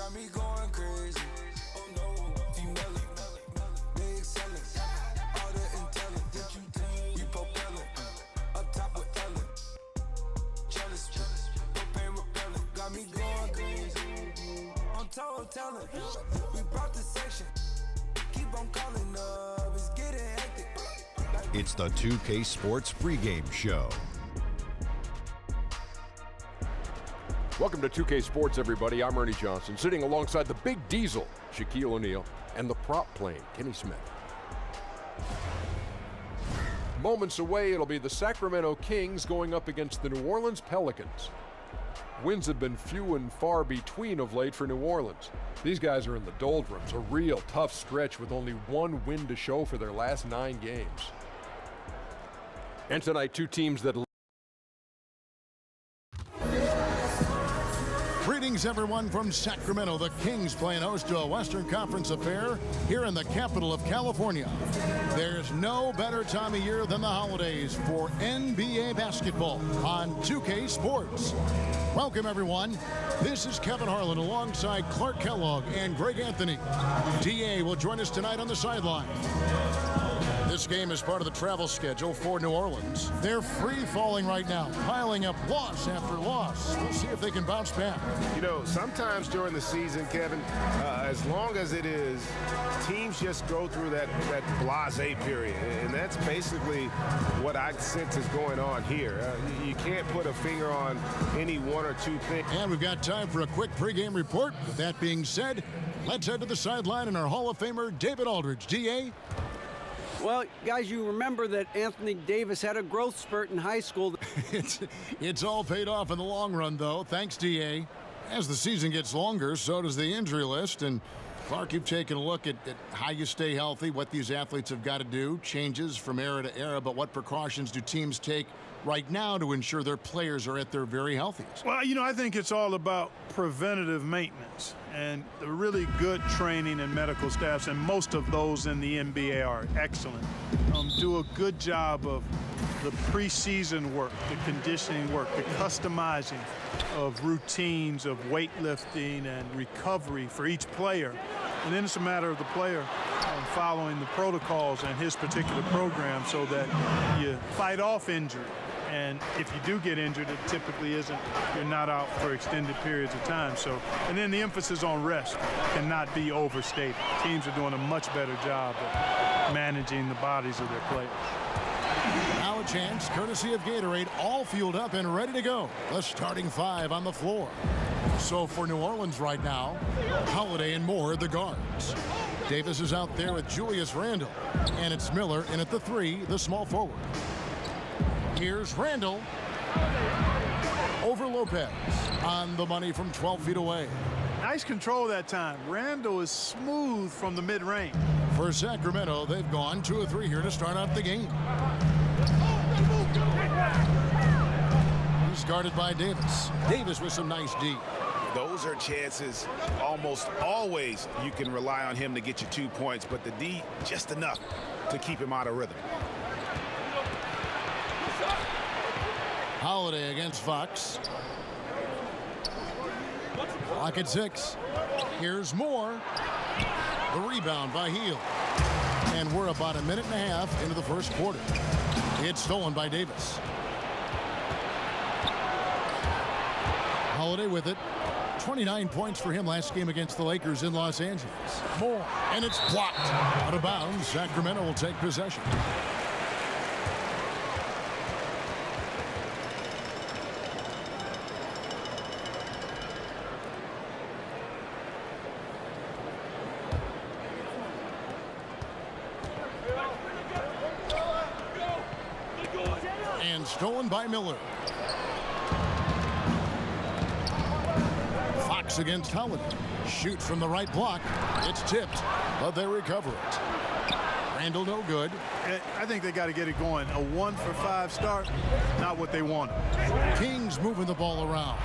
got me going crazy. Oh no, female, they excellent. All the intelligence that you think, you propelling. Up top with Ellen. Jealous, propane repellent. Got me going crazy. On total talent, we brought the section. Keep on calling up, it's getting hectic. It's the 2K Sports pregame show. Welcome to 2K Sports, everybody. I'm Ernie Johnson, sitting alongside the Big Diesel, Shaquille O'Neal, and the prop plane, Kenny Smith. Moments away, it'll be the Sacramento Kings going up against the New Orleans Pelicans. Wins have been few and far between of late for New Orleans. These guys are in the doldrums, a real tough stretch with only one win to show for their last 9 games. And tonight, two teams that... Greetings, everyone, from Sacramento. The Kings playing host to a Western Conference affair here in the capital of California. There's no better time of year than the holidays for NBA basketball on 2K Sports. Welcome, everyone. This is Kevin Harlan alongside Clark Kellogg and Greg Anthony. DA will join us tonight on the sideline. This game is part of the travel schedule for New Orleans. They're free-falling right now, piling up loss after loss. We'll see if they can bounce back. You know, sometimes during the season, Kevin, as long as it is, teams just go through that blasé period. And that's basically what I sense is going on here. You can't put a finger on any one or two things. And we've got time for a quick pregame report. With that being said, let's head to the sideline and our Hall of Famer, David Aldridge. DA? Well, guys, you remember that Anthony Davis had a growth spurt in high school. It's all paid off in the long run, though. Thanks, DA. As the season gets longer, so does the injury list. And Clark, you've taken a look at how you stay healthy, what these athletes have got to do, changes from era to era, but what precautions do teams take right now to ensure their players are at their very healthiest? Well, you know, I think it's all about preventative maintenance and the really good training and medical staffs, and most of those in the NBA are excellent. Do a good job of the preseason work, the conditioning work, the customizing of routines of weightlifting and recovery for each player. And then it's a matter of the player following the protocols and his particular program so that you fight off injury. And if you do get injured, it typically isn't, you're not out for extended periods of time. So, and then the emphasis on rest cannot be overstated. Teams are doing a much better job of managing the bodies of their players. Now a chance, courtesy of Gatorade, all fueled up and ready to go. The starting 5 on the floor. So for New Orleans right now, Holiday and Moore, the guards. Davis is out there with Julius Randle. And it's Miller in at the 3, the small forward. Here's Randle over Lopez on the money from 12 feet away. Nice control that time. Randle is smooth from the mid-range. For Sacramento, they've gone 2 of 3 here to start out the game. He's guarded by Davis. Davis with some nice D. Those are chances almost always you can rely on him to get you 2 points, but the D just enough to keep him out of rhythm. Holiday against Fox. Clock at 6. Here's Moore. The rebound by Heel. And we're about a minute and a half into the first quarter. It's stolen by Davis. Holiday with it. 29 points for him last game against the Lakers in Los Angeles. Moore. And it's blocked. Out of bounds. Sacramento will take possession. Stolen by Miller. Fox against Holiday. Shoot from the right block. It's tipped, but they recover it. Randle no good. I think they got to get it going. A 1 for 5 start, not what they want. Kings moving the ball around.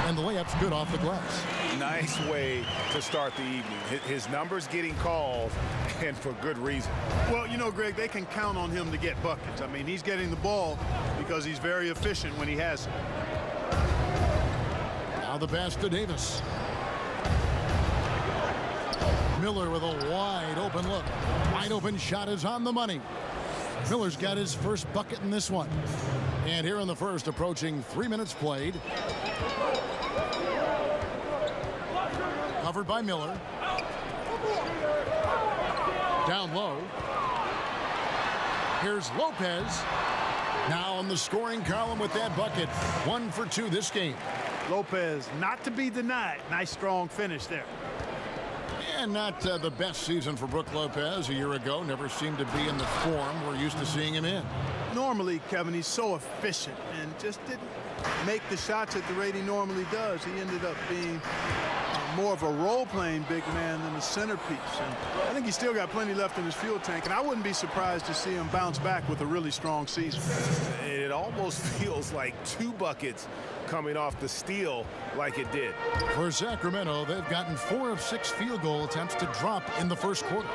And the layup's good off the glass. Nice way to start the evening. His numbers getting called, and for good reason. Well, you know, Greg, they can count on him to get buckets. I mean, he's getting the ball because he's very efficient when he has it. Now the pass to Davis. Miller with a wide open look. Wide open shot is on the money. Miller's got his first bucket in this one. And here in the first, approaching 3 minutes played. Covered by Miller. Down low. Here's Lopez. Now in the scoring column with that bucket. 1 for 2 this game. Lopez, not to be denied. Nice, strong finish there. And not the best season for Brook Lopez a year ago. Never seemed to be in the form we're used to seeing him in. Normally, Kevin, he's so efficient and just didn't make the shots at the rate he normally does. He ended up being more of a role-playing big man than a centerpiece. And I think he's still got plenty left in his fuel tank, and I wouldn't be surprised to see him bounce back with a really strong season. It almost feels like 2 buckets coming off the steal like it did. For Sacramento, they've gotten 4 of 6 field goal attempts to drop in the first quarter.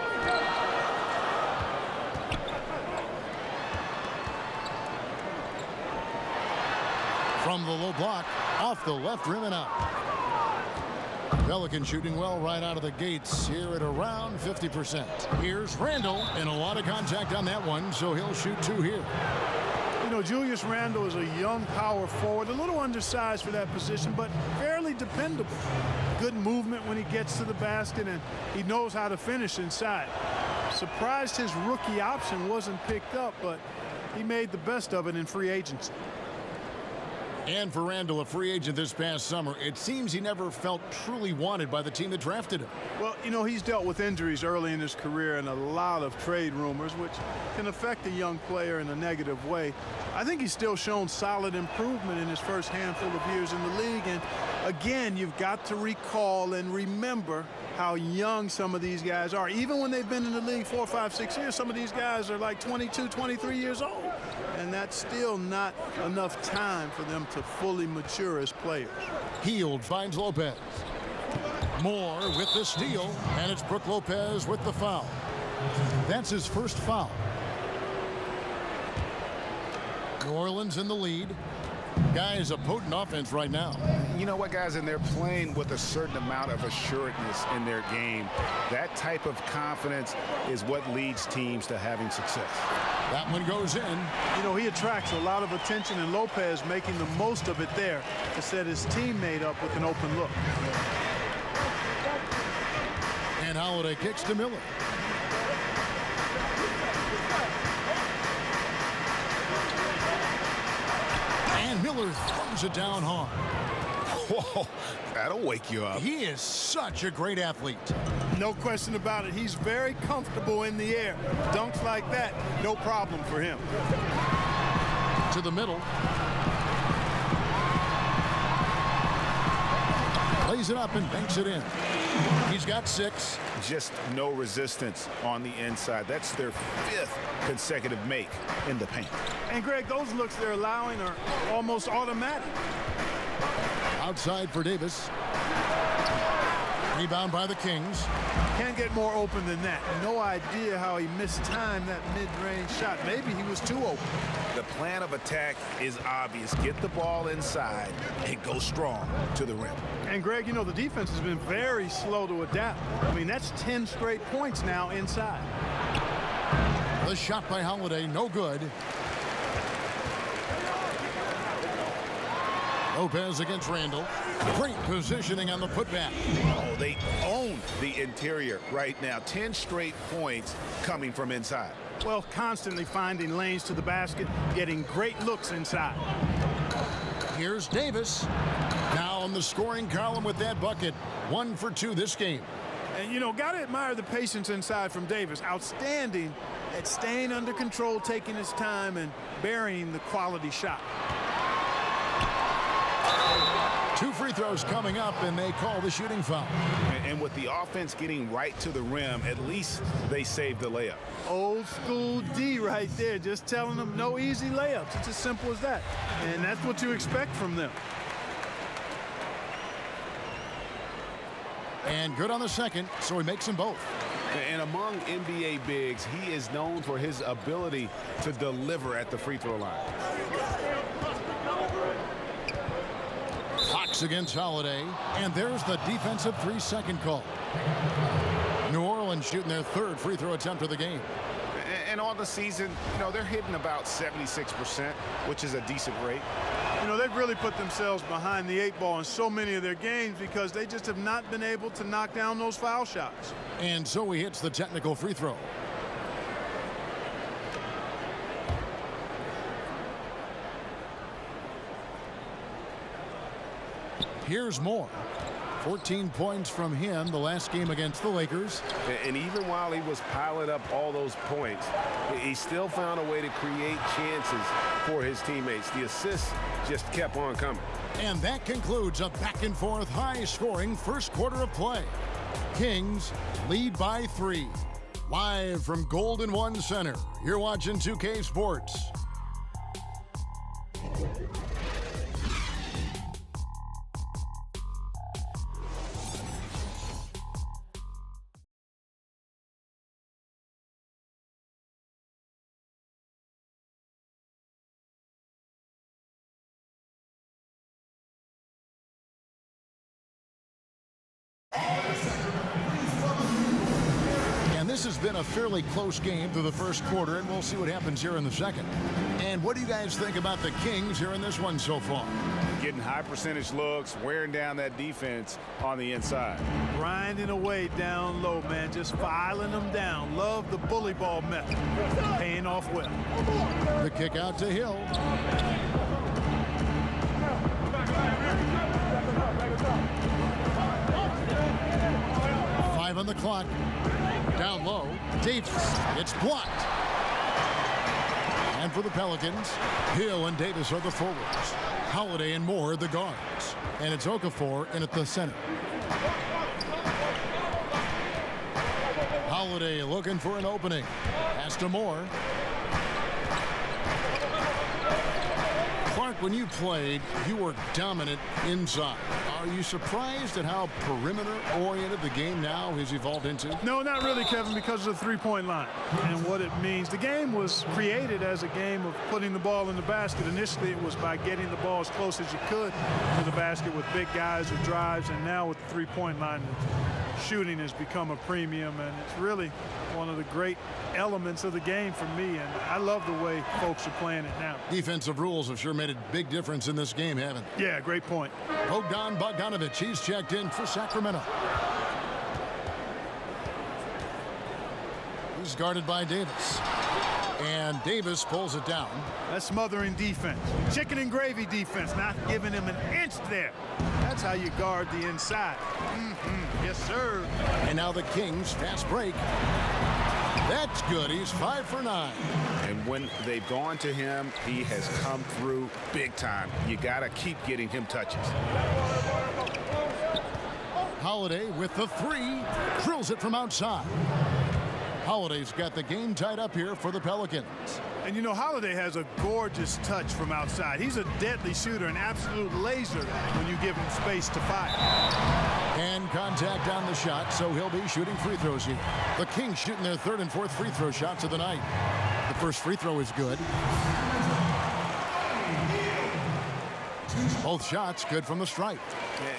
From the low block, off the left rim and out. Pelican shooting well right out of the gates here at around 50%. Here's Randle, and a lot of contact on that one, so he'll shoot 2 here. You know, Julius Randle is a young power forward, a little undersized for that position, but fairly dependable. Good movement when he gets to the basket, and he knows how to finish inside. Surprised his rookie option wasn't picked up, but he made the best of it in free agency. And for Randle, a free agent this past summer, it seems he never felt truly wanted by the team that drafted him. Well, you know, he's dealt with injuries early in his career and a lot of trade rumors, which can affect a young player in a negative way. I think he's still shown solid improvement in his first handful of years in the league. And again, you've got to recall and remember how young some of these guys are. Even when they've been in the league 4, 5, 6 years, some of these guys are like 22, 23 years old. And that's still not enough time for them to fully mature as players. Hield finds Lopez. Moore with the steal, and it's Brook Lopez with the foul. That's his first foul. New Orleans in the lead. Guys, a potent offense right now. You know what, guys, and they're playing with a certain amount of assuredness in their game. That type of confidence is what leads teams to having success. That one goes in. You know, he attracts a lot of attention, and Lopez making the most of it there to set his teammate up with an open look. And Holiday kicks to Miller. And Miller throws it down hard. Whoa, that'll wake you up. He is such a great athlete. No question about it. He's very comfortable in the air. Dunks like that, no problem for him. To the middle. Lays it up and banks it in. He's got 6. Just no resistance on the inside. That's their 5th consecutive make in the paint. And Greg, those looks they're allowing are almost automatic. Outside for Davis. Rebound by the Kings. Can't get more open than that. No idea how he mistimed that mid-range shot. Maybe he was too open. The plan of attack is obvious. Get the ball inside and go strong to the rim. And Greg, you know, the defense has been very slow to adapt. I mean, that's 10 straight points now inside. The shot by Holiday, no good. Lopez against Randle. Great positioning on the putback. Oh, they own the interior right now. 10 straight points coming from inside. Well, constantly finding lanes to the basket, getting great looks inside. Here's Davis. Now in the scoring column with that bucket. 1 for 2 this game. And, you know, got to admire the patience inside from Davis. Outstanding at staying under control, taking his time, and burying the quality shot. 2 free throws coming up, and they call the shooting foul. And with the offense getting right to the rim, at least they saved the layup. Old school D right there, just telling them no easy layups. It's as simple as that. And that's what you expect from them. And good on the second, so he makes them both. And among NBA bigs, he is known for his ability to deliver at the free throw line. Clock 6 against Holiday. And there's the defensive 3-second call. New Orleans shooting their 3rd free throw attempt of the game. And on the season, you know, they're hitting about 76%, which is a decent rate. You know, they've really put themselves behind the 8 ball in so many of their games because they just have not been able to knock down those foul shots. And so he hits the technical free throw. Here's Moore. 14 points from him the last game against the Lakers. And even while he was piling up all those points, he still found a way to create chances for his teammates. The assists just kept on coming. And that concludes a back-and-forth, high-scoring first quarter of play. Kings lead by 3. Live from Golden One Center, you're watching 2K Sports. And this has been a fairly close game through the first quarter, and we'll see what happens here in the second. And what do you guys think about the Kings here in this one so far? Getting high percentage looks, wearing down that defense on the inside. Grinding away down low, man, just filing them down. Love the bully ball method. Paying off well. The kick out to Hill. On the clock. Down low. Davis. It's blocked. And for the Pelicans, Hill and Davis are the forwards. Holiday and Moore the guards. And it's Okafor in at the center. Holiday looking for an opening. Pass to Moore. Clark, when you played, you were dominant inside. Are you surprised at how perimeter-oriented the game now has evolved into? No, not really, Kevin, because of the three-point line and what it means. The game was created as a game of putting the ball in the basket. Initially, it was by getting the ball as close as you could to the basket with big guys or drives, and now with the three-point line, shooting has become a premium, and it's really one of the great elements of the game for me, and I love the way folks are playing it now. Defensive rules have sure made a big difference in this game, haven't they? Yeah, great point. Bogdan Bogdanovic, he's checked in for Sacramento. He's guarded by Davis. And Davis pulls it down. That's smothering defense. Chicken and gravy defense, not giving him an inch there. That's how you guard the inside. Yes, sir. And now the Kings, fast break. That's good. He's 5 for 9. And when they've gone to him, he has come through big time. You got to keep getting him touches. Holiday with the 3. Drills it from outside. Holiday's got the game tied up here for the Pelicans. And you know, Holiday has a gorgeous touch from outside. He's a deadly shooter, an absolute laser when you give him space to fire. And contact on the shot, so he'll be shooting free throws here. The Kings shooting their 3rd and 4th free throw shots of the night. The first free throw is good. Both shots good from the stripe.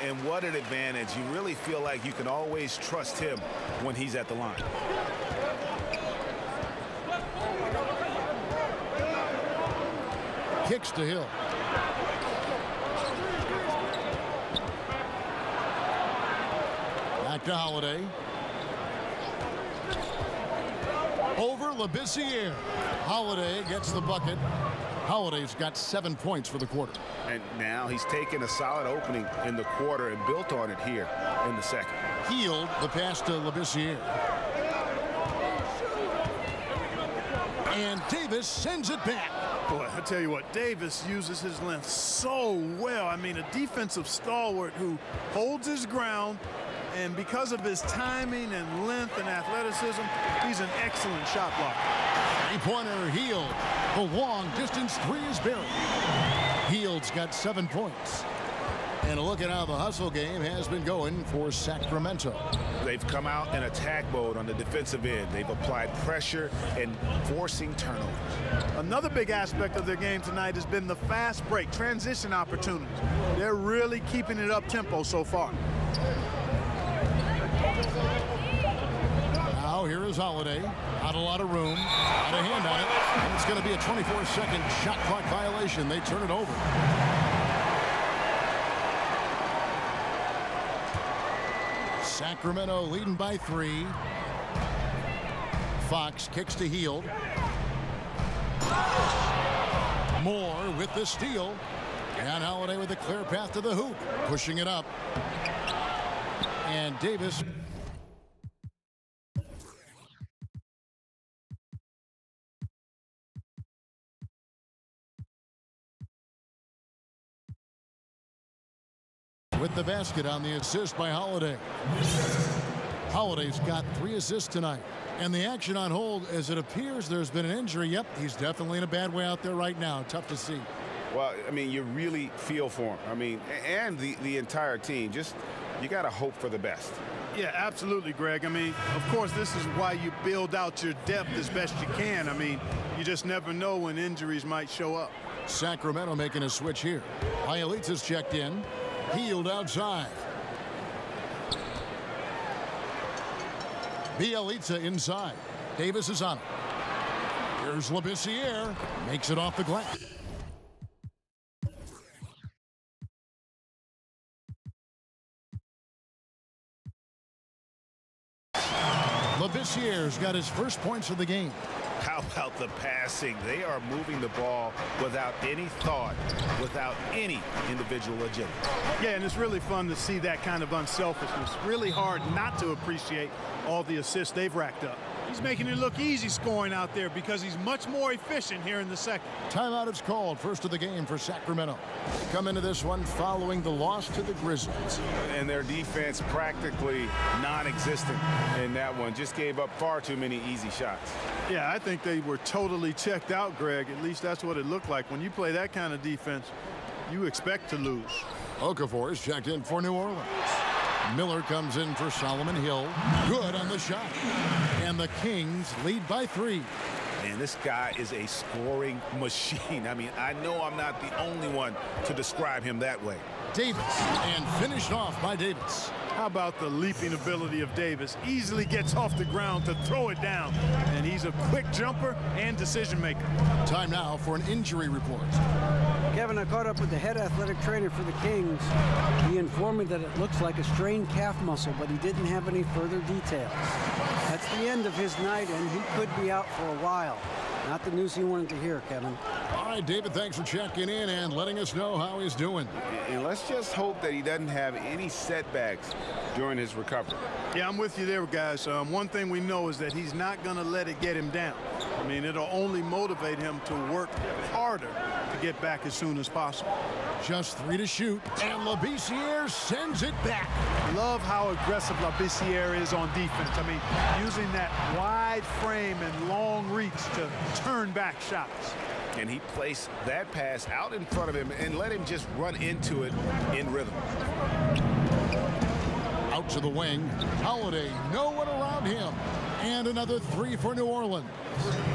And what an advantage. You really feel like you can always trust him when he's at the line. Kicks to Hill. Back to Holiday. Over Labissiere. Holiday gets the bucket. Holiday's got 7 points for the quarter. And now he's taken a solid opening in the quarter and built on it here in the second. Healed the pass to Labissiere. And Davis sends it back. Boy, I tell you what, Davis uses his length so well. I mean, a defensive stalwart who holds his ground, and because of his timing and length and athleticism, he's an excellent shot blocker. Three-pointer Hield. The long distance 3 is buried. Hield's got 7 points. And a look at how the hustle game has been going for Sacramento. They've come out in attack mode on the defensive end. They've applied pressure and forcing turnovers. Another big aspect of their game tonight has been the fast break, transition opportunities. They're really keeping it up tempo so far. Now here is Holiday. Not a lot of room. Got a hand on it. And it's going to be a 24-second shot clock violation. They turn it over. Sacramento leading by 3. Fox kicks to Hield. Moore with the steal. And Holiday with a clear path to the hoop. Pushing it up. And Davis. With the basket on the assist by Holiday. Holiday's got 3 assists tonight. And the action on hold, as it appears there's been an injury. Yep, he's definitely in a bad way out there right now. Tough to see. Well, I mean, you really feel for him. I mean, and the entire team. Just, you got to hope for the best. Yeah, absolutely, Greg. I mean, of course, this is why you build out your depth as best you can. I mean, you just never know when injuries might show up. Sacramento making a switch here. Bielitsa's checked in. Hield outside. Bielitsa inside. Davis is on it. Here's Labissiere. Makes it off the glass. Labissiere's got his first points of the game. How about the passing? They are moving the ball without any thought, without any individual agenda. Yeah, and it's really fun to see that kind of unselfishness. Really hard not to appreciate all the assists they've racked up. He's making it look easy scoring out there because he's much more efficient here in the second. Timeout is called. First of the game for Sacramento. They come into this one following the loss to the Grizzlies. And their defense practically non-existent in that one. Just gave up far too many easy shots. Yeah, I think they were totally checked out, Greg. At least that's what it looked like. When you play that kind of defense, you expect to lose. Okafor is checked in for New Orleans. Miller comes in for Solomon Hill. Good on the shot. And the Kings lead by 3. Man, this guy is a scoring machine. I mean, I know I'm not the only one to describe him that way. Davis, and finished off by Davis. How about the leaping ability of Davis? Easily gets off the ground to throw it down. And he's a quick jumper and decision maker. Time now for an injury report. Kevin, I caught up with the head athletic trainer for the Kings. He informed me that it looks like a strained calf muscle, but he didn't have any further details. That's the end of his night, and he could be out for a while. Not the news he wanted to hear, Kevin. All right, David, thanks for checking in and letting us know how he's doing. And let's just hope that he doesn't have any setbacks during his recovery. Yeah, I'm with you there, guys. One thing we know is that he's not going to let it get him down. I mean, it'll only motivate him to work harder to get back as soon as possible. Just 3 to shoot, and Labissiere sends it back. Love how aggressive Labissiere is on defense. I mean, using that wide frame and long reach to turn back shots. And he placed that pass out in front of him and let him just run into it in rhythm. Out to the wing. Holiday, no one around him. And another 3 for New Orleans.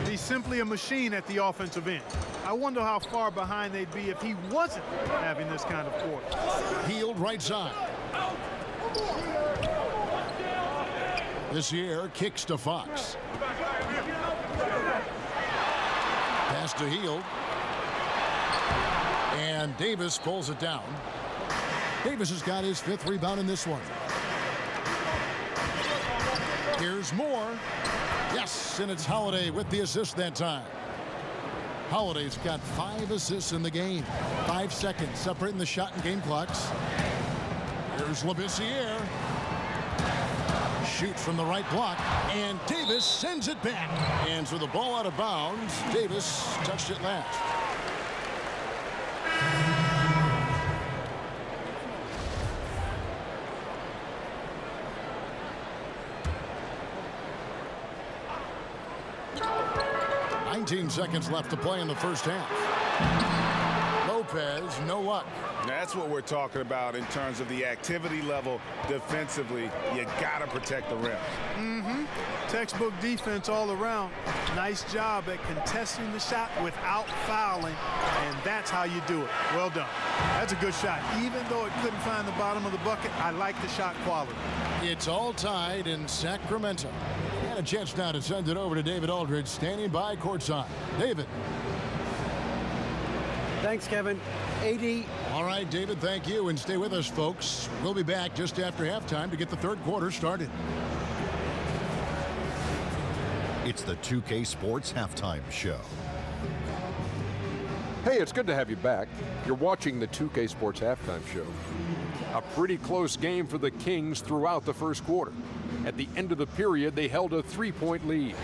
He's simply a machine at the offensive end. I wonder how far behind they'd be if he wasn't having this kind of quarter. Hield right side. Labissiere kicks to Fox. Pass to Hield. And Davis pulls it down. Davis has got his 5th rebound in this one. Here's Moore. Yes, and it's Holiday with the assist that time. Holiday's got 5 assists in the game. 5 seconds separating the shot and game clocks. Here's Labissiere. Shoot from the right block, and Davis sends it back. And so the ball out of bounds. Davis touched it last. .19 seconds left to play in the first half. Low Lopez, no luck. That's what we're talking about in terms of the activity level defensively. You got to protect the rim. Textbook defense all around. Nice job at contesting the shot without fouling, and that's how you do it. Well done. That's a good shot. Even though it couldn't find the bottom of the bucket, I like the shot quality. It's all tied in Sacramento. And a chance now to send it over to David Aldridge, standing by courtside. David. Thanks, Kevin. AD. All right, David, thank you. And stay with us, folks. We'll be back just after halftime to get the third quarter started. It's the 2K Sports Halftime Show. Hey, it's good to have you back. You're watching the 2K Sports Halftime Show. A pretty close game for the Kings throughout the first quarter. At the end of the period, they held a 3-point lead.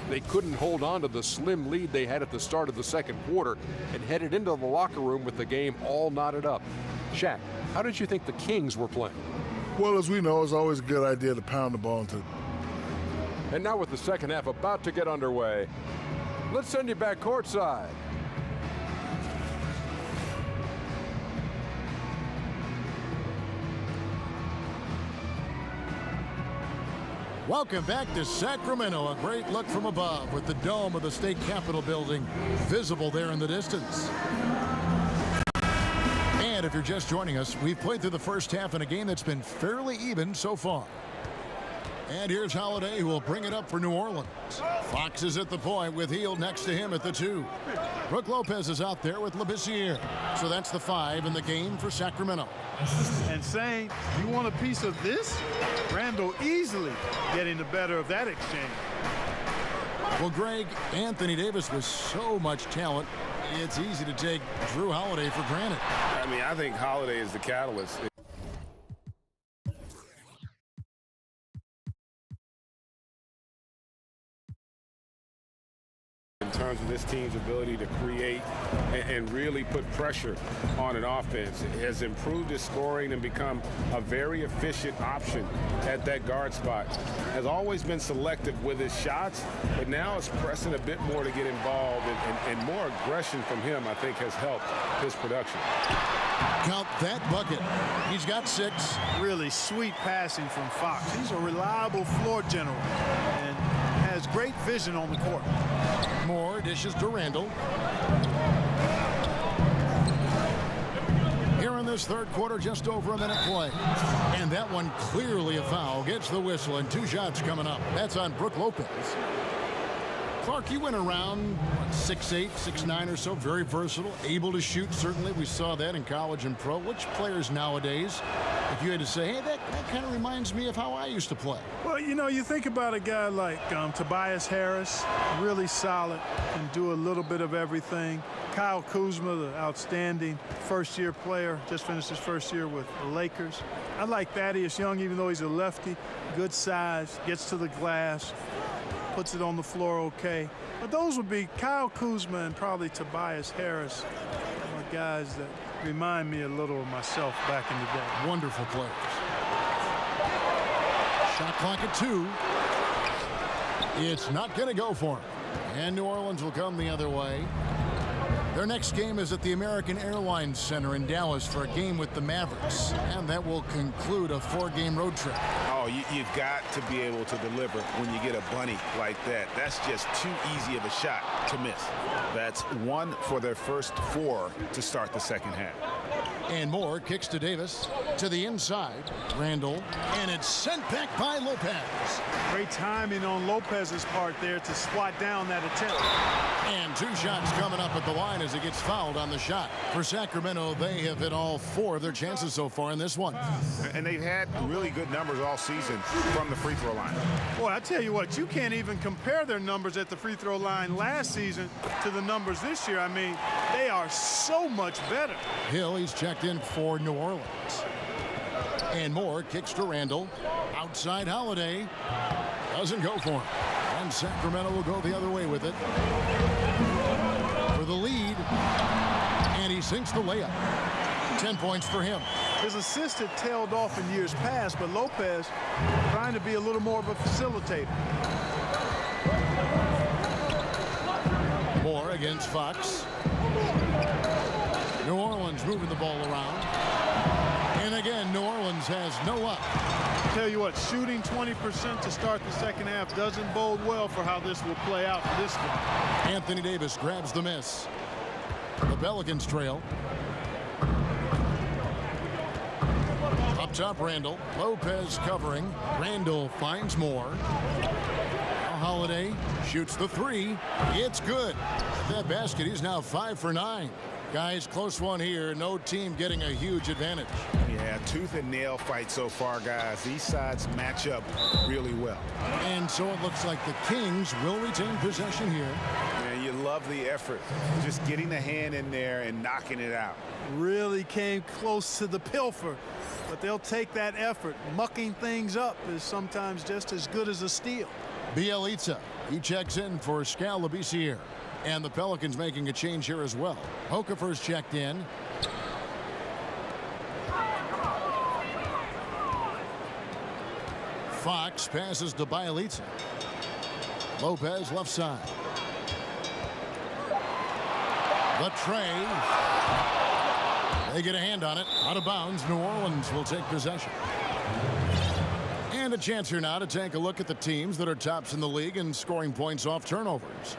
They couldn't hold on to the slim lead they had at the start of the second quarter and headed into the locker room with the game all knotted up. Shaq, how did you think the Kings were playing? Well, as we know, it's always a good idea to pound the ball into. And now with the second half about to get underway, let's send you back courtside. Welcome back to Sacramento. A great look from above with the dome of the state capitol building visible there in the distance. And if you're just joining us, we've played through the first half in a game that's been fairly even so far. And here's Holiday, who will bring it up for New Orleans. Fox is at the point with Hield next to him at the 2. Brook Lopez is out there with Labissiere. So that's the 5 in the game for Sacramento. And saying, you want a piece of this? Randall easily getting the better of that exchange. Well, Greg, Anthony Davis with so much talent, it's easy to take Drew Holiday for granted. I mean, I think Holiday is the catalyst. In terms of this team's ability to create and really put pressure on an offense. It has improved his scoring and become a very efficient option at that guard spot. Has always been selective with his shots, but now is pressing a bit more to get involved, and more aggression from him, I think, has helped his production. Count that bucket. He's got 6. Really sweet passing from Fox. He's a reliable floor general and has great vision on the court. Moore dishes to Randall. Here in this third quarter, just over a minute play. And that one clearly a foul. Gets the whistle, and 2 shots coming up. That's on Brook Lopez. Clark, you went around 6'8", 6'9" or so, very versatile, able to shoot. Certainly, we saw that in college and pro. Which players nowadays, if you had to say, hey, that kind of reminds me of how I used to play? Well, you know, you think about a guy like Tobias Harris, really solid, can do a little bit of everything. Kyle Kuzma, the outstanding first-year player, just finished his first year with the Lakers. I like Thaddeus Young, even though he's a lefty, good size, gets to the glass, puts it on the floor okay. But those would be Kyle Kuzma and probably Tobias Harris, are guys that remind me a little of myself back in the day. Wonderful players. Shot clock at 2. It's not going to go for him. And New Orleans will come the other way. Their next game is at the American Airlines Center in Dallas for a game with the Mavericks. And that will conclude a 4-game road trip. Oh, you've got to be able to deliver when you get a bunny like that. That's just too easy of a shot to miss. That's 1 for their first 4 to start the second half. And Moore kicks to Davis, to the inside, Randall, and it's sent back by Lopez. Great timing on Lopez's part there to swat down that attempt. And 2 shots coming up at the line as he gets fouled on the shot. For Sacramento, they have hit all 4 of their chances so far in this one. And they've had really good numbers all season from the free throw line. Boy, I tell you what, you can't even compare their numbers at the free throw line last season to the numbers this year. I mean, they are so much better. Hill, he's checked in for New Orleans. And Moore kicks to Randall. Outside Holiday. Doesn't go for him. And Sacramento will go the other way with it. For the lead. And he sinks the layup. 10 points for him. His assist had tailed off in years past, but Lopez trying to be a little more of a facilitator. Moore against Fox. New New Orleans moving the ball around. And again, New Orleans has no up. Tell you what, shooting 20% to start the second half doesn't bode well for how this will play out for this one. Anthony Davis grabs the miss. The Pelicans trail. Up top, Randall. Lopez covering. Randall finds more. Now Holiday shoots the three. It's good. At that basket, he's now 5 for 9. Guys, close one here. No team getting a huge advantage. Yeah, tooth and nail fight so far, guys. These sides match up really well. And so it looks like the Kings will retain possession here. And you love the effort. Just getting the hand in there and knocking it out. Really came close to the pilfer, but they'll take that effort. Mucking things up is sometimes just as good as a steal. Bielitsa, he checks in for Skal Labissiere. And the Pelicans making a change here as well. Okafor's checked in. Fox passes to Bielitsa. Lopez left side. The tray. They get a hand on it. Out of bounds. New Orleans will take possession. And a chance here now to take a look at the teams that are tops in the league in scoring points off turnovers.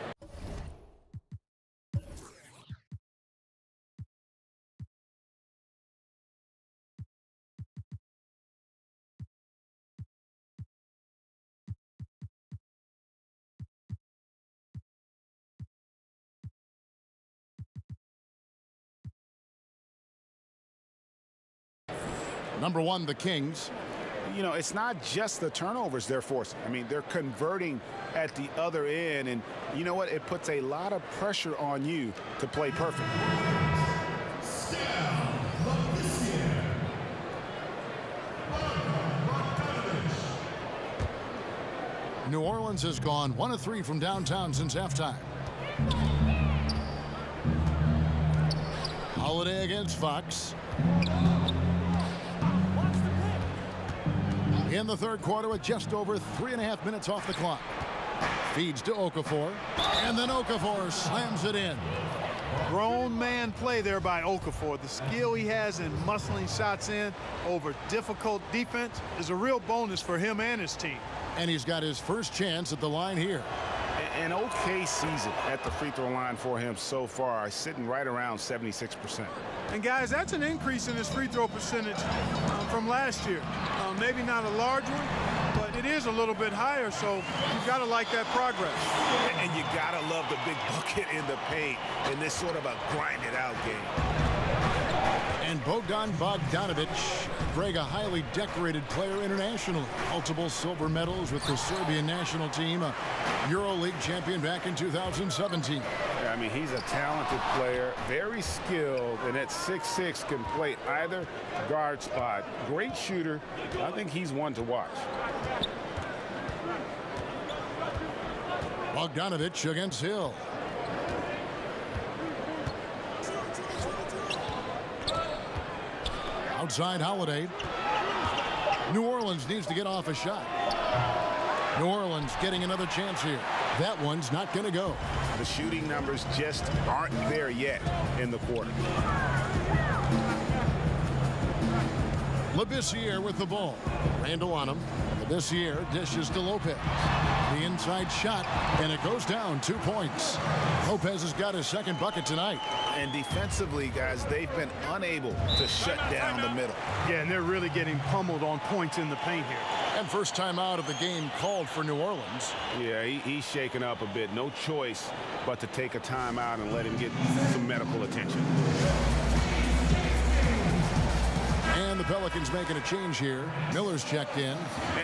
Number 1, the Kings. You know, it's not just the turnovers they're forcing. I mean, they're converting at the other end. And you know what? It puts a lot of pressure on you to play perfect. New Orleans has gone 1 of 3 from downtown since halftime. Holiday against Fox. In the third quarter with just over 3.5 minutes off the clock. Feeds to Okafor. And then Okafor slams it in. Grown man play there by Okafor. The skill he has in muscling shots in over difficult defense is a real bonus for him and his team. And he's got his first chance at the line here. An okay season at the free throw line for him so far, sitting right around 76%. And guys, that's an increase in his free throw percentage from last year. Maybe not a large one, but it is a little bit higher, so you've got to like that progress. And you got to love the big bucket in the paint in this sort of a grind-it-out game. And Bogdan Bogdanovic, Greg, a highly decorated player internationally. Multiple silver medals with the Serbian national team, a EuroLeague champion back in 2017. I mean, he's a talented player, very skilled, and at 6'6" can play either guard spot. Great shooter. I think he's one to watch. Bogdanovic against Hill. Outside Holiday. New Orleans needs to get off a shot. New Orleans getting another chance here. That one's not going to go. The shooting numbers just aren't there yet in the quarter. Labissiere with the ball. Randall on him. Labissiere dishes to Lopez. The inside shot, and it goes down 2 points. Lopez has got his second bucket tonight. And defensively, guys, they've been unable to shut down the middle. Yeah, and they're really getting pummeled on points in the paint here. And first time out of the game called for New Orleans. Yeah, he's shaking up a bit. No choice but to take a timeout and let him get some medical attention. And the Pelicans making a change here. Miller's checked in.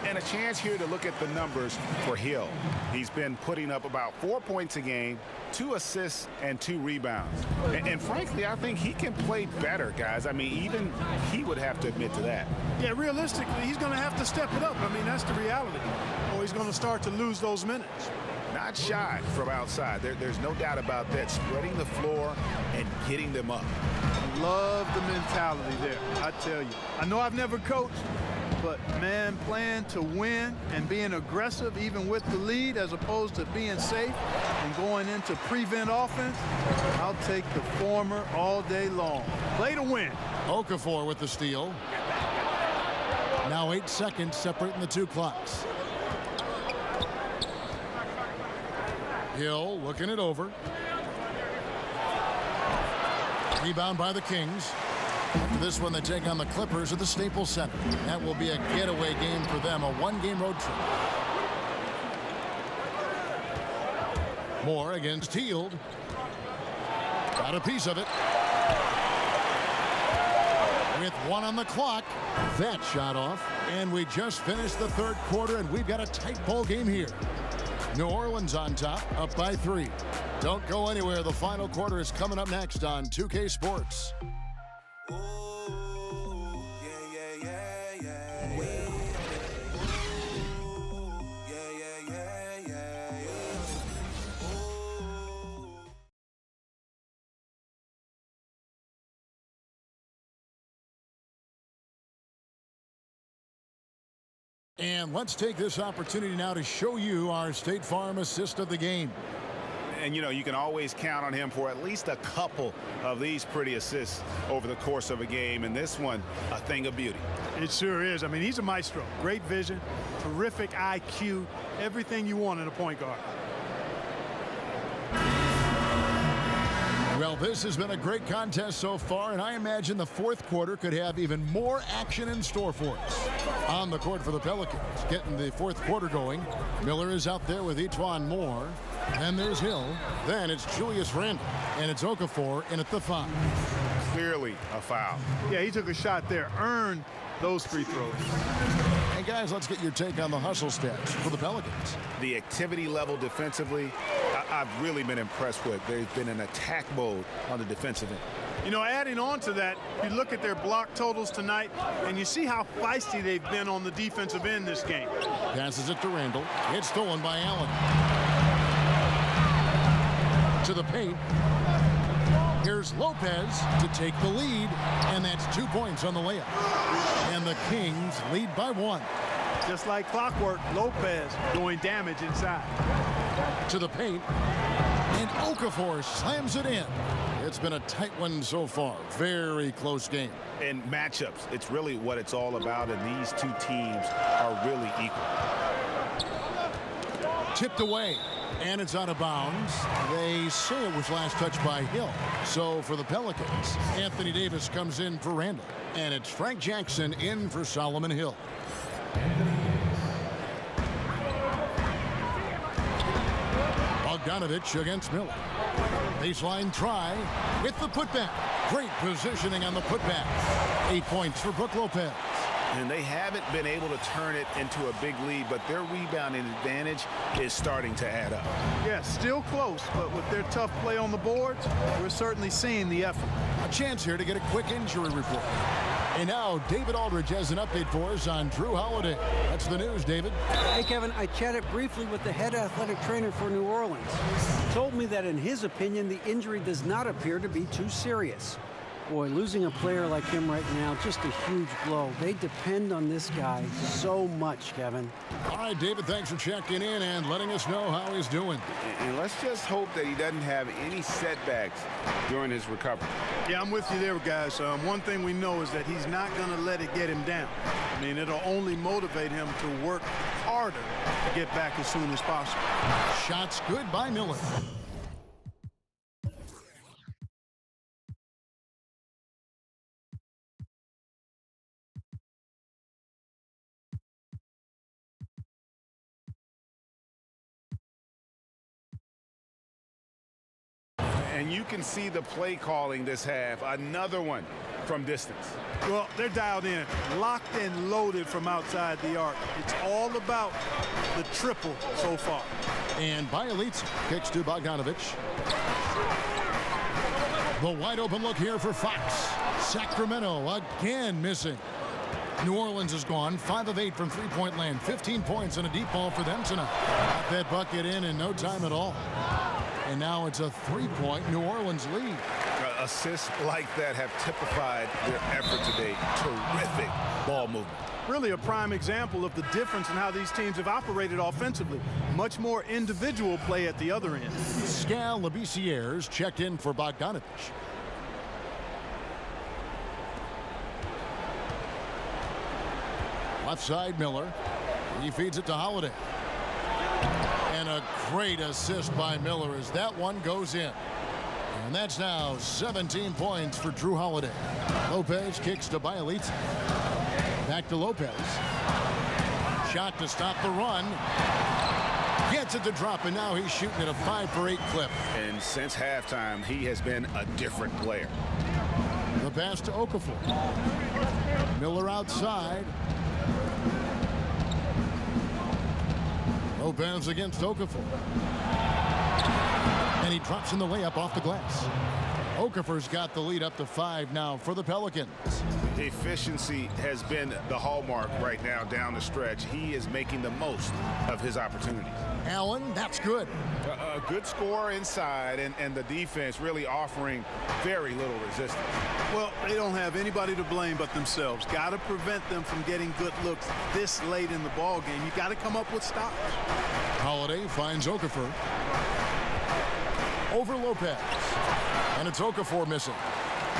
And a chance here to look at the numbers for Hill. He's been putting up about 4 points a game, 2 assists, and 2 rebounds. And frankly, I think he can play better, guys. I mean, even he would have to admit to that. Yeah, realistically, he's going to have to step it up. I mean, that's the reality. Or he's going to start to lose those minutes. Not shy from outside. There's no doubt about that. Spreading the floor and getting them up. Love the mentality there, I tell you. I know I've never coached, But, man, playing to win and being aggressive even with the lead as opposed to being safe and going into prevent offense, I'll take the former all day long. Play to win. Okafor with the steal. Now 8 seconds separating the two clocks. Hill looking it over. Rebound by the Kings. After this one, they take on the Clippers at the Staples Center. That will be a getaway game for them, a one-game road trip. Moore against Hield. Got a piece of it. With 1 on the clock, that shot off. And we just finished the third quarter, and we've got a tight ball game here. New Orleans on top, up by 3. Don't go anywhere. The final quarter is coming up next on 2K Sports. And let's take this opportunity now to show you our State Farm assist of the game. And, you know, you can always count on him for at least a couple of these pretty assists over the course of a game. And this one, a thing of beauty. It sure is. I mean, he's a maestro. Great vision, terrific IQ, everything you want in a point guard. Well, this has been a great contest so far, and I imagine the fourth quarter could have even more action in store for us. On the court for the Pelicans, getting the fourth quarter going. Miller is out there with Etuan Moore. Then there's Hill. Then it's Julius Randle. And it's Okafor in at the 5. Clearly a foul. Yeah, he took a shot there. Earned those free throws. Hey, guys, let's get your take on the hustle stats for the Pelicans. The activity level defensively, I've really been impressed with. There's been an attack mode on the defensive end. You know, adding on to that, you look at their block totals tonight, and you see how feisty they've been on the defensive end this game. Passes it to Randle. It's stolen by Allen. To the paint. Here's Lopez to take the lead, and that's 2 points on the layup. And the Kings lead by 1. Just like clockwork, Lopez doing damage inside. To the paint, and Okafor slams it in. It's been a tight one so far. Very close game. And matchups, it's really what it's all about, and these two teams are really equal. Tipped away, and it's out of bounds. They say it was last touched by Hill. So for the Pelicans, Anthony Davis comes in for Randle. And it's Frank Jackson in for Solomon Hill. Bogdanovich against Miller. Baseline try with the putback. Great positioning on the putback. 8 points for Brook Lopez. And they haven't been able to turn it into a big lead, but their rebounding advantage is starting to add up. Yeah, still close, but with their tough play on the boards, we're certainly seeing the effort. A chance here to get a quick injury report. And now David Aldridge has an update for us on Drew Holiday. That's the news, David. Hey, Kevin, I chatted briefly with the head athletic trainer for New Orleans. He told me that in his opinion, the injury does not appear to be too serious. Boy, losing a player like him right now, just a huge blow. They depend on this guy so much, Kevin. All right, David, thanks for checking in and letting us know how he's doing. And let's just hope that he doesn't have any setbacks during his recovery. Yeah, I'm with you there, guys. One thing we know is that he's not going to let it get him down. I mean, it'll only motivate him to work harder to get back as soon as possible. Shots good by Miller. And you can see the play calling this half. Another one from distance. Well, they're dialed in, locked and loaded from outside the arc. It's all about the triple so far. And Bielitsa kicks to Bogdanovich. The wide open look here for Fox. Sacramento again missing. New Orleans is gone 5 of 8 from three-point land. 15 points and a deep ball for them tonight. Got that bucket in no time at all. And now it's a 3-point New Orleans lead. Assists like that have typified their effort today. Terrific ball movement. really a prime example of the difference in how these teams have operated offensively. Much more individual play at the other end. Skal Labissière's checked in for Bogdanovich. Left side, Miller. He feeds it to Holiday. And a great assist by Miller as that one goes in. And that's now 17 points for Drew Holiday. Lopez kicks to Bielitsa. Back to Lopez. Shot to stop the run. Gets it to drop, and now he's shooting at a 5-for-8 clip. And since halftime, he has been a different player. The pass to Okafor. Miller outside. Lopez against Okafor. And he drops in the layup off the glass. Okafor's got the lead up to 5 now for the Pelicans. Efficiency has been the hallmark right now down the stretch. He is making the most of his opportunities. Allen, that's good. A good score inside, and the defense really offering very little resistance. Well, they don't have anybody to blame but themselves. Got to prevent them from getting good looks this late in the ball game. You got to come up with stops. Holiday finds Okafor. Over Lopez. And it's Okafor missing.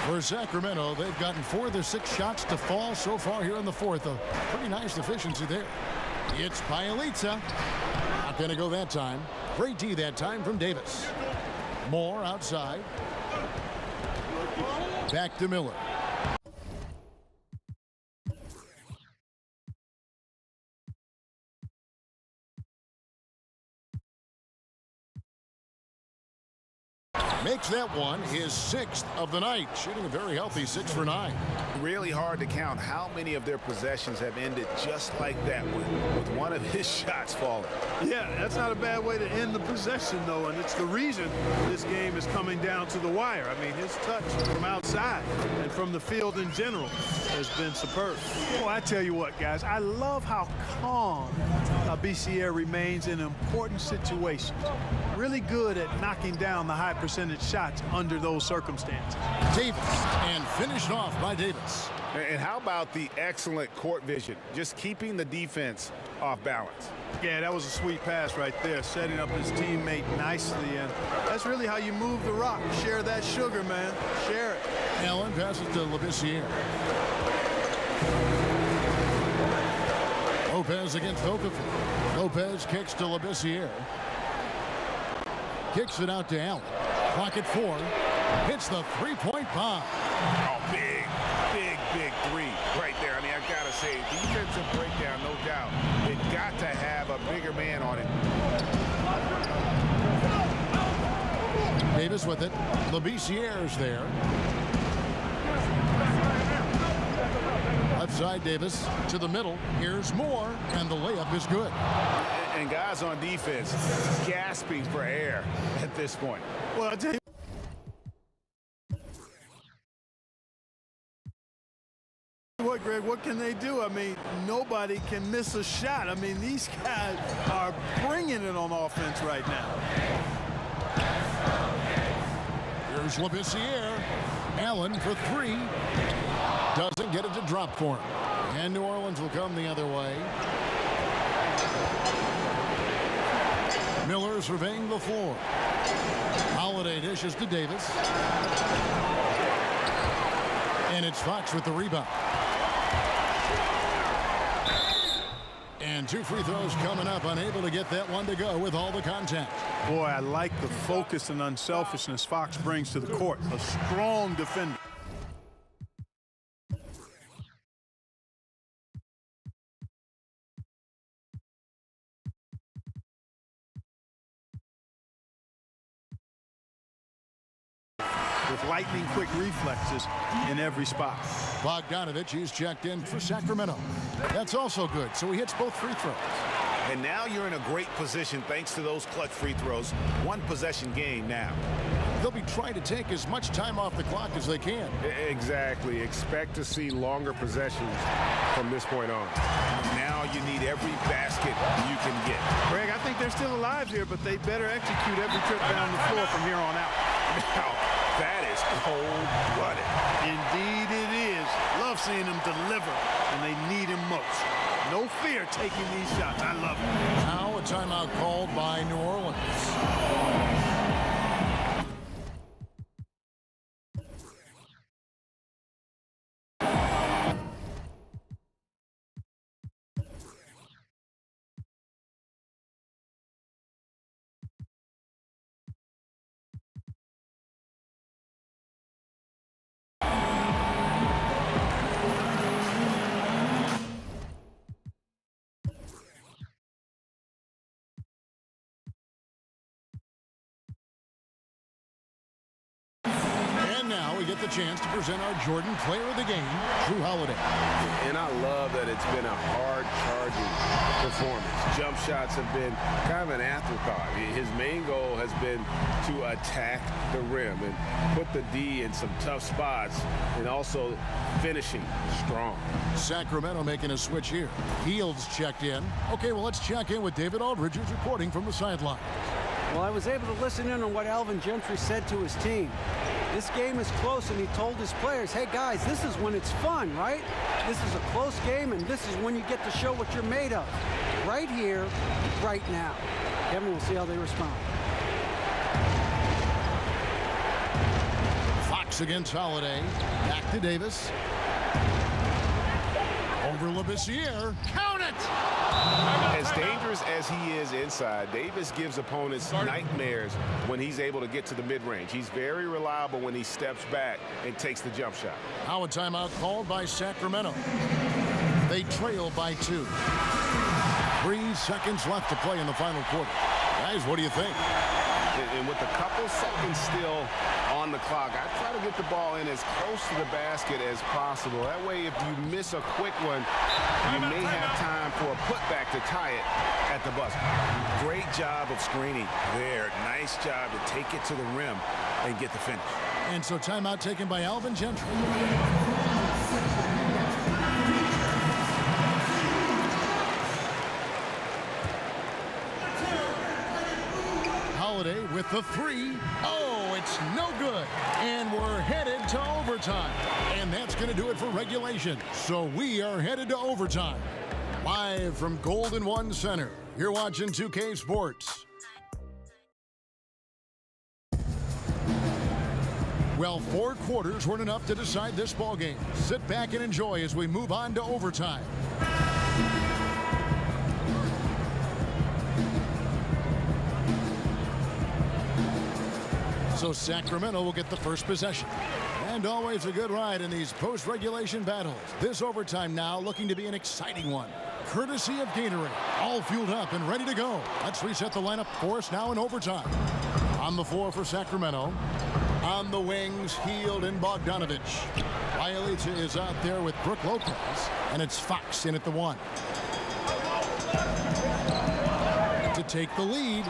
For Sacramento, they've gotten 4 of their 6 shots to fall so far here in the fourth. A pretty nice efficiency there. It's Bielitsa. Not going to go that time. Great D that time from Davis. Moore outside. Back to Miller. Makes that one his 6th of the night, shooting a very healthy 6 for 9. Really hard to count how many of their possessions have ended just like that with one of his shots falling. Yeah, that's not a bad way to end the possession, though, and it's the reason this game is coming down to the wire. I mean, his touch from outside and from the field in general has been superb. Well, I tell you what, guys, I love how calm Labissière remains in important situations. Really good at knocking down the high percentage shots under those circumstances. Davis, and finished off by Davis. And how about the excellent court vision, just keeping the defense off balance? Yeah, that was a sweet pass right there, setting up his teammate nicely, and that's really how you move the rock. Share that sugar, man. Share it. Allen passes to Labissière. Lopez against Okafor. Lopez kicks to Labissière. Kicks it out to Allen. Clock at 4. Hits the 3-point bomb. Oh, big three right there. I mean, I've got to say, defensive breakdown, no doubt. They've got to have a bigger man on it. Davis with it. Labissière's there. Left side, Davis to the middle. Here's Moore, and the layup is good. And guys on defense gasping for air at this point. Well, I tell you what, Greg, what can they do? I mean, nobody can miss a shot. I mean, these guys are bringing it on offense right now. Here's Labissière. Allen for 3. Doesn't get it to drop for him. And New Orleans will come the other way. Miller surveying the floor. Holiday dishes to Davis. And it's Fox with the rebound. And 2 free throws coming up. Unable to get that one to go with all the contact. Boy, I like the focus and unselfishness Fox brings to the court. A strong defender. With lightning-quick reflexes in every spot. Bogdanovich, he's checked in for Sacramento. That's also good, so he hits both free throws. And now you're in a great position thanks to those clutch free throws. 1 possession game now. They'll be trying to take as much time off the clock as they can. Exactly. Expect to see longer possessions from this point on. Now you need every basket you can get. Greg, I think they're still alive here, but they better execute every trip down the floor from here on out. Now, that is cold-blooded. Indeed it is. Love seeing them deliver, and they need him most. fear taking these shots. I love it. Now a timeout called by New Orleans. Now we get the chance to present our Jordan Player of the Game, Drew Holiday. And I love that it's been a hard-charging performance. Jump shots have been kind of an afterthought. His main goal has been to attack the rim and put the D in some tough spots and also finishing strong. Sacramento making a switch here. Fields checked in. Okay, well, let's check in with David Aldridge, who's reporting from the sideline. Well, I was able to listen in on what Alvin Gentry said to his team. This game is close, and he told his players, hey, guys, this is when it's fun, right? This is a close game, and this is when you get to show what you're made of. Right here, right now. Kevin, we'll see how they respond. Fox against Holiday. Back to Davis. Over Labissiere. Count it! As dangerous as he is inside, Davis gives opponents nightmares when he's able to get to the mid-range. He's very reliable when he steps back and takes the jump shot. Now a timeout called by Sacramento. They trail by 2. 3 seconds left to play in the final quarter. Guys, what do you think? And with a couple seconds still on the clock, I try to get the ball in as close to the basket as possible. That way, if you miss a quick one, you may have time for a putback to tie it at the buzzer. Great job of screening there. Nice job to take it to the rim and get the finish. And so timeout taken by Alvin Gentry. Holiday with the 3. Oh, it's no good. And we're headed to overtime. And that's going to do it for regulation. So we are headed to overtime. Live from Golden One Center. You're watching 2K Sports. Well, 4 quarters weren't enough to decide this ballgame. Sit back and enjoy as we move on to overtime. So Sacramento will get the first possession. And always a good ride in these post-regulation battles. This overtime now looking to be an exciting one. Courtesy of Gatorade. All fueled up and ready to go. Let's reset the lineup for us now in overtime. On the floor for Sacramento. On the wings, Hield and Bogdanovich. Bialica is out there with Brook Lopez. And it's Fox in at the 1. To take the lead.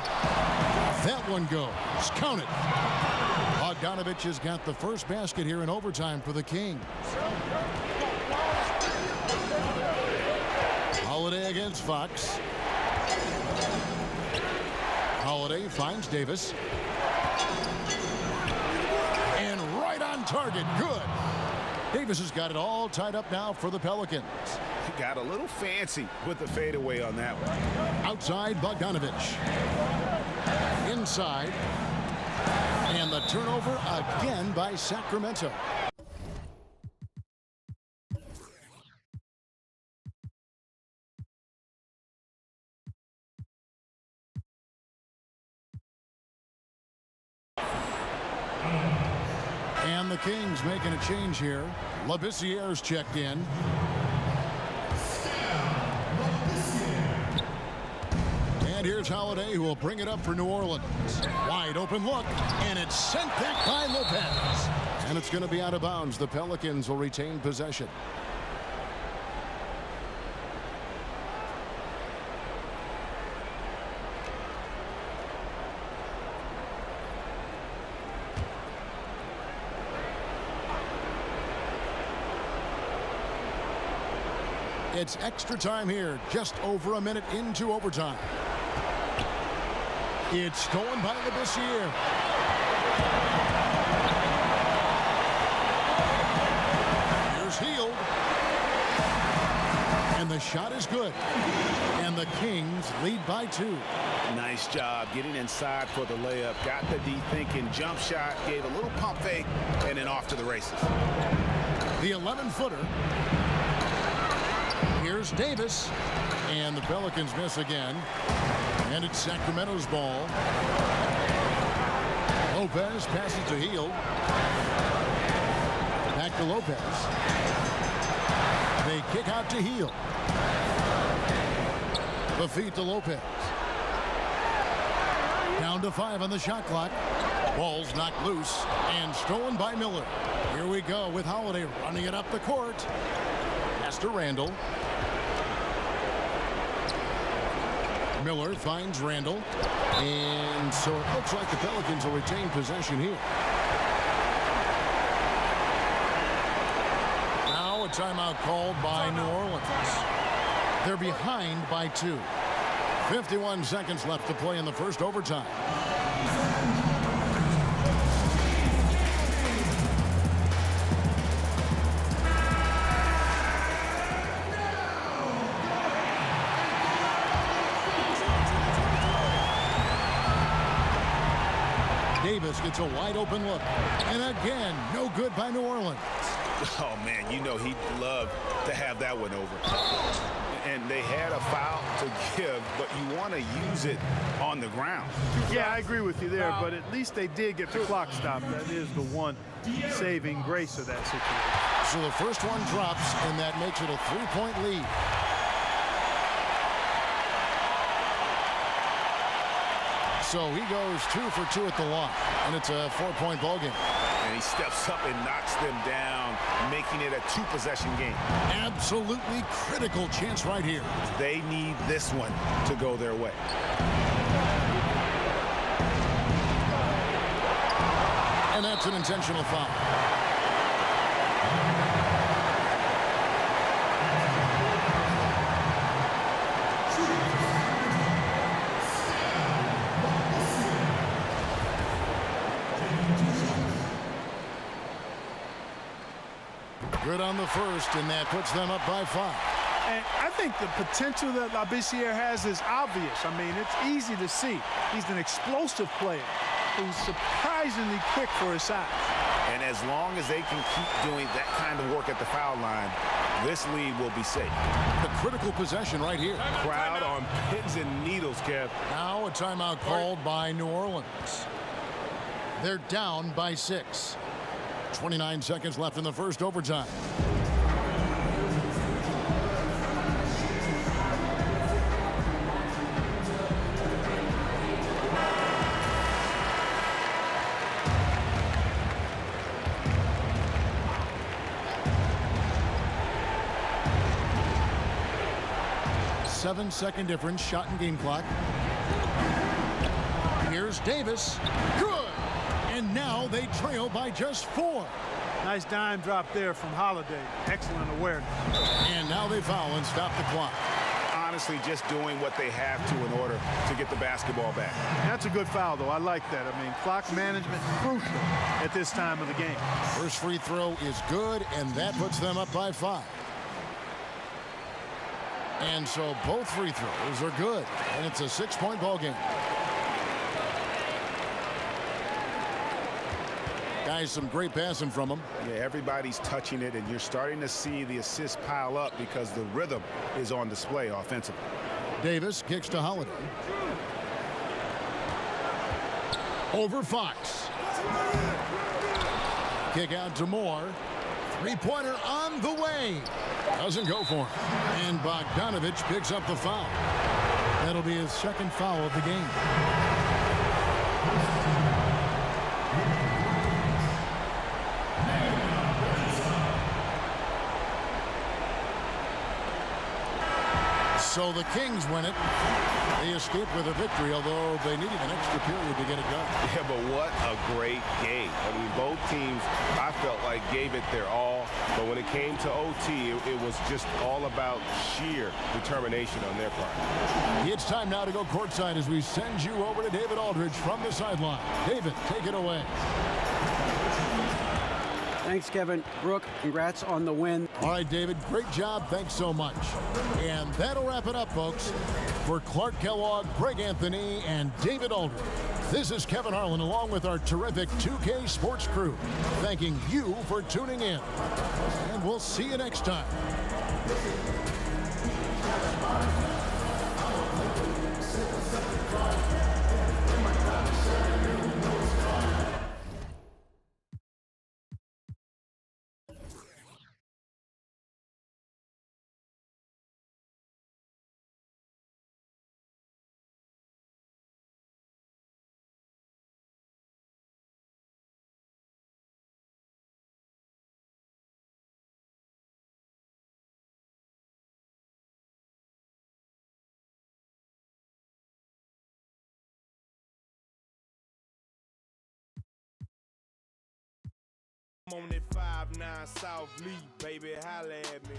That one goes. Count it. Bogdanovich has got the first basket here in overtime for the Kings. Holiday against Fox. Holiday finds Davis. And right on target. Good. Davis has got it all tied up now for the Pelicans. He got a little fancy with the fadeaway on that one. Outside, Bogdanovich. Inside. And the turnover again by Sacramento. And the Kings making a change here. Labissiere's checked in. And here's Holiday, who will bring it up for New Orleans. Wide open look, and it's sent back by Lopez. And it's going to be out of bounds. The Pelicans will retain possession. It's extra time here, just over a minute into overtime. It's stolen by Labissiere. Here's Hield. And the shot is good. And the Kings lead by 2. Nice job getting inside for the layup. Got the D thinking, jump shot, gave a little pump fake, and then off to the races. The 11-footer. Here's Davis. And the Pelicans miss again. And it's Sacramento's ball. Lopez passes to Hield. Back to Lopez. They kick out to Hield. The feed to Lopez. Down to 5 on the shot clock. Ball's knocked loose and stolen by Miller. Here we go with Holiday running it up the court. Pass to Randall. Miller finds Randall. And so it looks like the Pelicans will retain possession here. Now a timeout called by New Orleans. They're behind by 2. 51 seconds left to play in the first overtime. Davis gets a wide open look. And again, no good by New Orleans. Oh, man, you know he'd love to have that one over. And they had a foul to give, but you want to use it on the ground. Yeah, I agree with you there, but at least they did get the clock stopped. That is the one saving grace of that situation. So the first one drops, and that makes it a 3-point lead. So he goes 2 for 2 at the line, and it's a 4-point ball game. And he steps up and knocks them down, making it a 2-possession game. Absolutely critical chance right here. They need this one to go their way. And that's an intentional foul. Good on the first, and that puts them up by 5. And I think the potential that Labissiere has is obvious. I mean, it's easy to see. He's an explosive player who's surprisingly quick for his size. And as long as they can keep doing that kind of work at the foul line, this lead will be safe. The critical possession right here. Crowd on pins and needles, Kev. Now a timeout called by New Orleans. They're down by 6. 29 seconds left in the first overtime. Seven-second difference, shot and game clock. Here's Davis. Good! And now they trail by just 4. Nice dime drop there from Holiday. Excellent awareness. And now they foul and stop the clock. Honestly, just doing what they have to in order to get the basketball back. That's a good foul, though. I like that. I mean, clock management crucial at this time of the game. First free throw is good, and that puts them up by 5. And so both free throws are good, and it's a 6-point ball game. Guys, some great passing from them. Yeah, everybody's touching it, and you're starting to see the assists pile up because the rhythm is on display offensively. Davis kicks to Holiday. Over Fox. Kick out to Moore. Three-pointer on the way. Doesn't go for him. And Bogdanovich picks up the foul. That'll be his second foul of the game. So the Kings win it. They escaped with a victory, although they needed an extra period to get it done. Yeah, but what a great game. I mean, both teams, I felt like, gave it their all. But when it came to OT, it was just all about sheer determination on their part. It's time now to go courtside as we send you over to David Aldridge from the sideline. David, take it away. Thanks, Kevin. Brooke, congrats on the win. All right, David, great job. Thanks so much. And that'll wrap it up, folks. For Clark Kellogg, Greg Anthony, and David Aldridge, this is Kevin Harlan along with our terrific 2K Sports crew, thanking you for tuning in. And we'll see you next time. I'm on that 5-9 South Lee, baby, holla at me.